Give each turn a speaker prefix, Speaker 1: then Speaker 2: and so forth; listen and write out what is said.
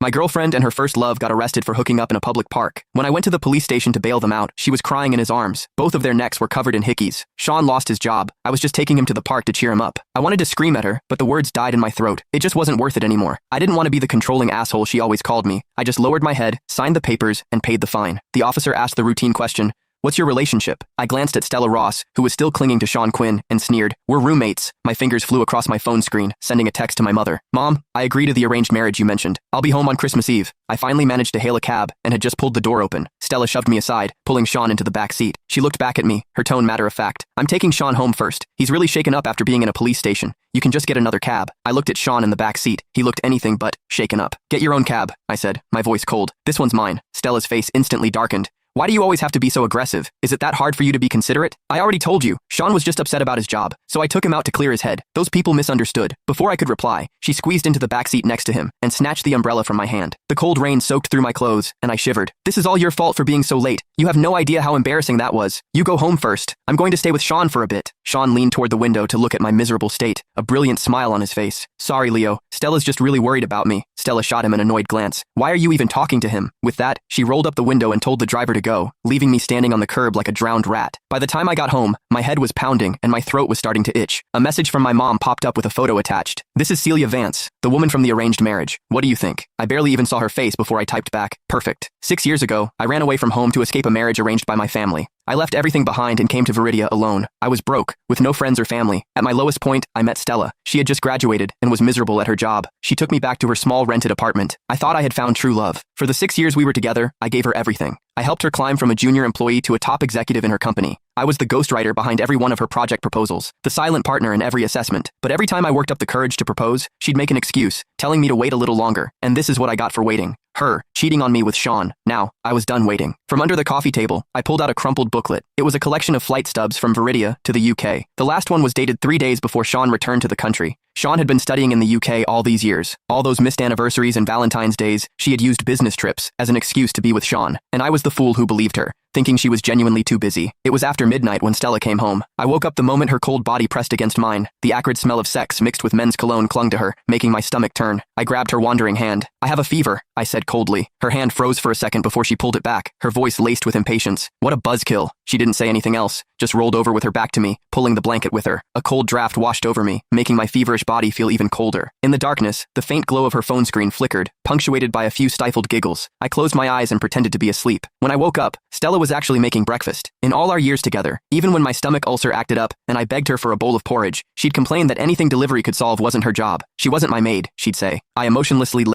Speaker 1: My girlfriend and her first love got arrested for hooking up in a public park. When I went to the police station to bail them out, she was crying in his arms. Both of their necks were covered in hickeys. Sean lost his job. I was just taking him to the park to cheer him up. I wanted to scream at her, but the words died in my throat. It just wasn't worth it anymore. I didn't want to be the controlling asshole she always called me. I just lowered my head, signed the papers, and paid the fine. The officer asked the routine question, "What's your relationship?" I glanced at Stella Ross, who was still clinging to Sean Quinn, and sneered, "We're roommates." My fingers flew across my phone screen, sending a text to my mother. "Mom, I agree to the arranged marriage you mentioned. I'll be home on Christmas Eve." I finally managed to hail a cab and had just pulled the door open. Stella shoved me aside, pulling Sean into the back seat. She looked back at me, her tone matter-of-fact. "I'm taking Sean home first. He's really shaken up after being in a police station. You can just get another cab." I looked at Sean in the back seat. He looked anything but shaken up. "Get your own cab," I said, my voice cold. "This one's mine." Stella's face instantly darkened. "Why do you always have to be so aggressive? Is it that hard for you to be considerate?" "I already told you, Sean was just upset about his job, so I took him out to clear his head. Those people misunderstood." Before I could reply, she squeezed into the backseat next to him and snatched the umbrella from my hand. The cold rain soaked through my clothes, and I shivered. "This is all your fault for being so late. You have no idea how embarrassing that was. You go home first. I'm going to stay with Sean for a bit." Sean leaned toward the window to look at my miserable state, a brilliant smile on his face. "Sorry, Leo. Stella's just really worried about me." Stella shot him an annoyed glance. "Why are you even talking to him?" With that, she rolled up the window and told the driver to go, leaving me standing on the curb like a drowned rat. By the time I got home, my head was pounding and my throat was starting to itch. A message from my mom popped up with a photo attached. "This is Celia Vance, the woman from the arranged marriage. What do you think?" I barely even saw her face before I typed back, "Perfect." 6 years ago, I ran away from home to escape a marriage arranged by my family. I left everything behind and came to Viridia alone. I was broke, with no friends or family. At my lowest point, I met Stella. She had just graduated and was miserable at her job. She took me back to her small rented apartment. I thought I had found true love. For the 6 years we were together, I gave her everything. I helped her climb from a junior employee to a top executive in her company. I was the ghostwriter behind every one of her project proposals, the silent partner in every assessment. But every time I worked up the courage to propose, she'd make an excuse, telling me to wait a little longer. And this is what I got for waiting. Her, cheating on me with Sean. Now, I was done waiting. From under the coffee table, I pulled out a crumpled booklet. It was a collection of flight stubs from Viridia to the UK. The last one was dated 3 days before Sean returned to the country. Sean had been studying in the UK all these years. All those missed anniversaries and Valentine's days, she had used business trips as an excuse to be with Sean. And I was the fool who believed her, thinking she was genuinely too busy. It was after midnight when Stella came home. I woke up the moment her cold body pressed against mine. The acrid smell of sex mixed with men's cologne clung to her, making my stomach turn. I grabbed her wandering hand. "I have a fever," I said coldly. Her hand froze for a second before she pulled it back, her voice laced with impatience. "What a buzzkill." She didn't say anything else, just rolled over with her back to me, pulling the blanket with her. A cold draft washed over me, making my feverish body feel even colder. In the darkness, the faint glow of her phone screen flickered, punctuated by a few stifled giggles. I closed my eyes and pretended to be asleep. When I woke up, Stella was actually making breakfast. In all our years together, even when my stomach ulcer acted up and I begged her for a bowl of porridge, she'd complain that anything delivery could solve wasn't her job. She wasn't my maid, she'd say. I emotionlessly